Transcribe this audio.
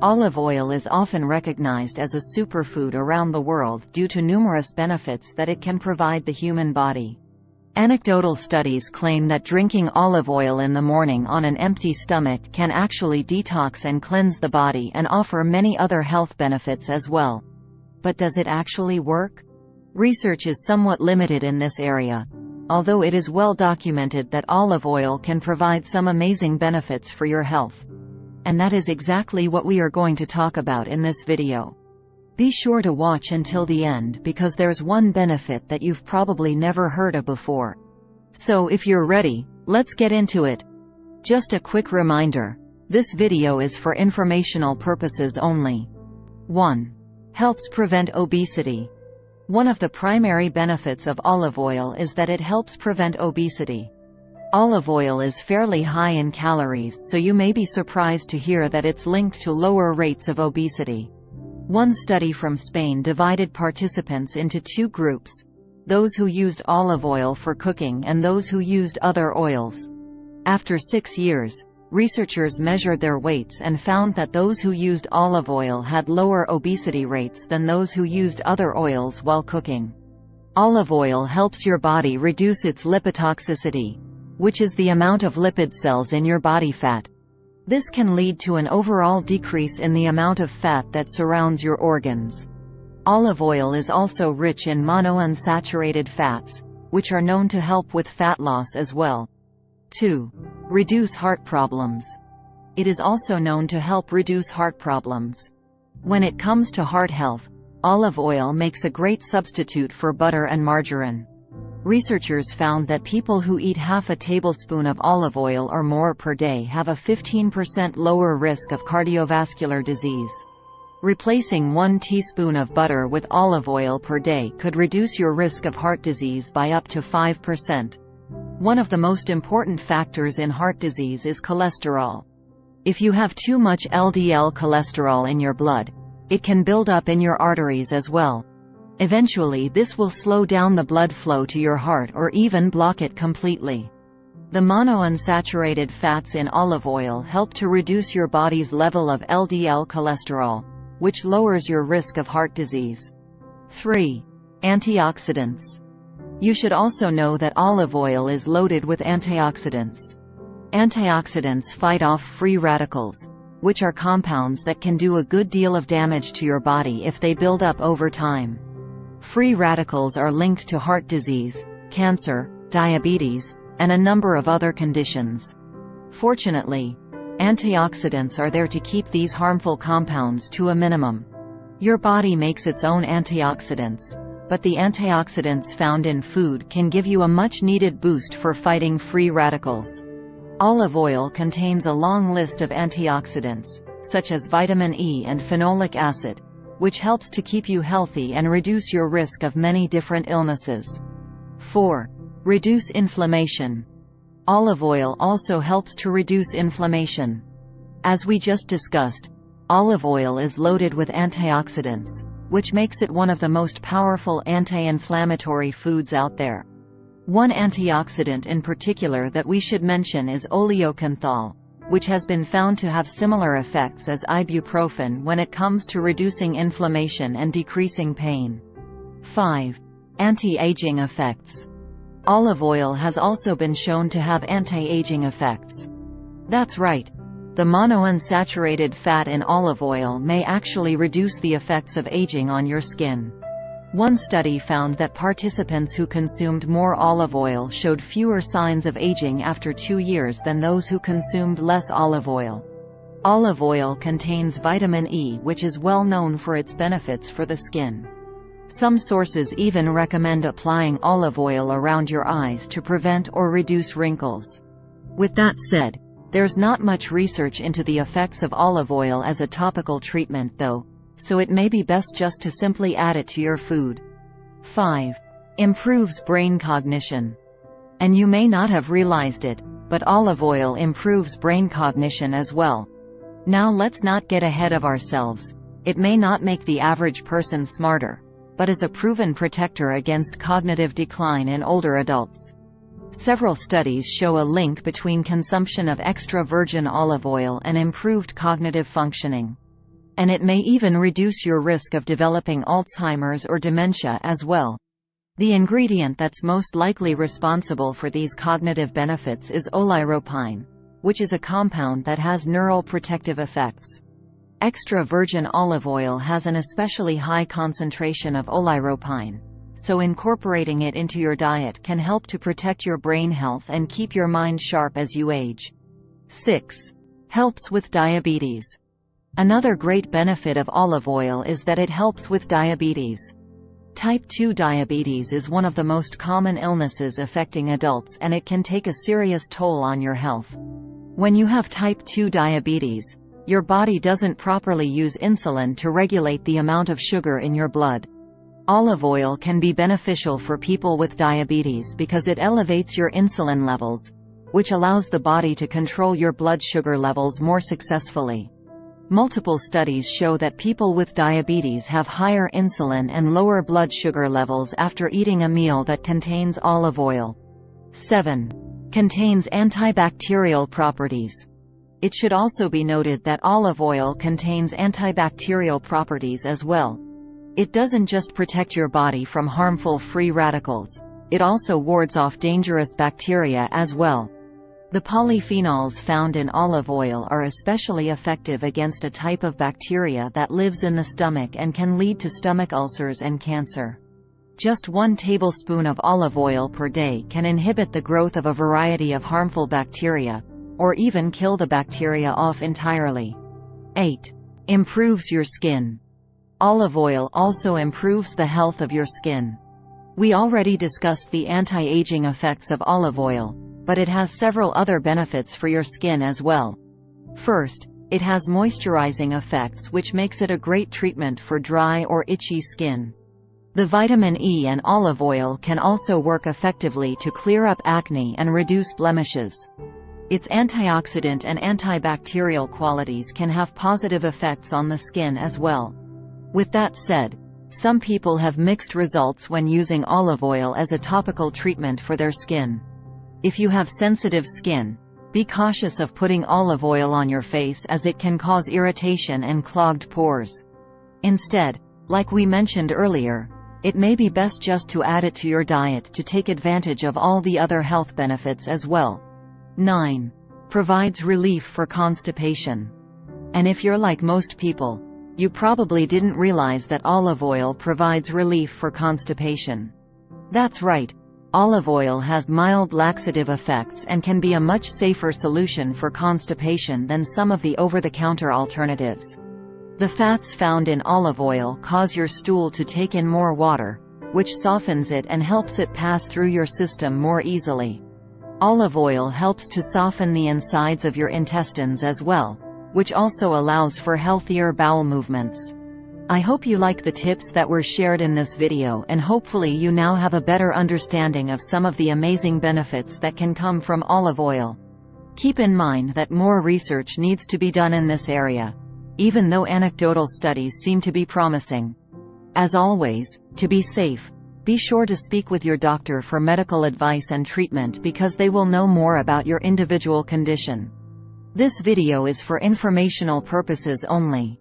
Olive oil is often recognized as a superfood around the world due to numerous benefits that it can provide the human body. Anecdotal studies claim that drinking olive oil in the morning on an empty stomach can actually detox and cleanse the body and offer many other health benefits as well. But does it actually work? Research is somewhat limited in this area, although it is well documented that olive oil can provide some amazing benefits for your health. And that is exactly what we are going to talk about in this video. Be sure to watch until the end because there's one benefit that you've probably never heard of before. So if you're ready, let's get into it. Just a quick reminder, this video is for informational purposes only. 1. Helps prevent obesity. One of the primary benefits of olive oil is that it helps prevent obesity. Olive oil is fairly high in calories, so you may be surprised to hear that it's linked to lower rates of obesity. One study from Spain divided participants into two groups: those who used olive oil for cooking and those who used other oils. After 6 years, researchers measured their weights and found that those who used olive oil had lower obesity rates than those who used other oils while cooking. Olive oil helps your body reduce its lipotoxicity, which is the amount of lipid cells in your body fat. This can lead to an overall decrease in the amount of fat that surrounds your organs. Olive oil is also rich in monounsaturated fats, which are known to help with fat loss as well. 2. Reduce heart problems. It is also known to help reduce heart problems. When it comes to heart health, olive oil makes a great substitute for butter and margarine. Researchers found that people who eat half a tablespoon of olive oil or more per day have a 15% lower risk of cardiovascular disease. Replacing 1 teaspoon of butter with olive oil per day could reduce your risk of heart disease by up to 5%. One of the most important factors in heart disease is cholesterol. If you have too much LDL cholesterol in your blood, it can build up in your arteries as well. Eventually, this will slow down the blood flow to your heart or even block it completely. The monounsaturated fats in olive oil help to reduce your body's level of LDL cholesterol, which lowers your risk of heart disease. 3. Antioxidants. You should also know that olive oil is loaded with antioxidants. Antioxidants fight off free radicals, which are compounds that can do a good deal of damage to your body if they build up over time. Free radicals are linked to heart disease, cancer, diabetes, and a number of other conditions. Fortunately, antioxidants are there to keep these harmful compounds to a minimum. Your body makes its own antioxidants, but the antioxidants found in food can give you a much-needed boost for fighting free radicals. Olive oil contains a long list of antioxidants, such as vitamin E and phenolic acid, which helps to keep you healthy and reduce your risk of many different illnesses. 4. Reduce inflammation. Olive oil also helps to reduce inflammation. As we just discussed, olive oil is loaded with antioxidants, which makes it one of the most powerful anti-inflammatory foods out there. One antioxidant in particular that we should mention is oleocanthal, which has been found to have similar effects as ibuprofen when it comes to reducing inflammation and decreasing pain. 5. Anti-aging effects. Olive oil has also been shown to have anti-aging effects. That's right. The monounsaturated fat in olive oil may actually reduce the effects of aging on your skin. One study found that participants who consumed more olive oil showed fewer signs of aging after 2 years than those who consumed less olive oil. Olive oil contains vitamin E, which is well known for its benefits for the skin. Some sources even recommend applying olive oil around your eyes to prevent or reduce wrinkles. With that said, there's not much research into the effects of olive oil as a topical treatment though, so it may be best just to simply add it to your food. 5. Improves brain cognition. And you may not have realized it, but olive oil improves brain cognition as well. Now let's not get ahead of ourselves. It may not make the average person smarter, but is a proven protector against cognitive decline in older adults. Several studies show a link between consumption of extra virgin olive oil and improved cognitive functioning. And it may even reduce your risk of developing Alzheimer's or dementia as well. The ingredient that's most likely responsible for these cognitive benefits is oleuropein, which is a compound that has neural protective effects. Extra virgin olive oil has an especially high concentration of oleuropein, so incorporating it into your diet can help to protect your brain health and keep your mind sharp as you age. 6. Helps with diabetes. Another great benefit of olive oil is that it helps with diabetes. Type 2 diabetes is one of the most common illnesses affecting adults, and it can take a serious toll on your health. When you have type 2 diabetes, your body doesn't properly use insulin to regulate the amount of sugar in your blood. Olive oil can be beneficial for people with diabetes because it elevates your insulin levels, which allows the body to control your blood sugar levels more successfully. Multiple studies show that people with diabetes have higher insulin and lower blood sugar levels after eating a meal that contains olive oil. 7. Contains antibacterial properties. It should also be noted that olive oil contains antibacterial properties as well. It doesn't just protect your body from harmful free radicals, it also wards off dangerous bacteria as well. The polyphenols found in olive oil are especially effective against a type of bacteria that lives in the stomach and can lead to stomach ulcers and cancer. Just 1 tablespoon of olive oil per day can inhibit the growth of a variety of harmful bacteria, or even kill the bacteria off entirely. 8. Improves your skin. Olive oil also improves the health of your skin. We already discussed the anti-aging effects of olive oil, but it has several other benefits for your skin as well. First, it has moisturizing effects, which makes it a great treatment for dry or itchy skin. The vitamin E in olive oil can also work effectively to clear up acne and reduce blemishes. Its antioxidant and antibacterial qualities can have positive effects on the skin as well. With that said, some people have mixed results when using olive oil as a topical treatment for their skin. If you have sensitive skin, be cautious of putting olive oil on your face, as it can cause irritation and clogged pores. Instead, like we mentioned earlier, it may be best just to add it to your diet to take advantage of all the other health benefits as well. 9. Provides relief for constipation. And if you're like most people, you probably didn't realize that olive oil provides relief for constipation. That's right. Olive oil has mild laxative effects and can be a much safer solution for constipation than some of the over-the-counter alternatives. The fats found in olive oil cause your stool to take in more water, which softens it and helps it pass through your system more easily. Olive oil helps to soften the insides of your intestines as well, which also allows for healthier bowel movements. I hope you like the tips that were shared in this video, and hopefully you now have a better understanding of some of the amazing benefits that can come from olive oil. Keep in mind that more research needs to be done in this area, even though anecdotal studies seem to be promising. As always, to be safe, be sure to speak with your doctor for medical advice and treatment, because they will know more about your individual condition. This video is for informational purposes only.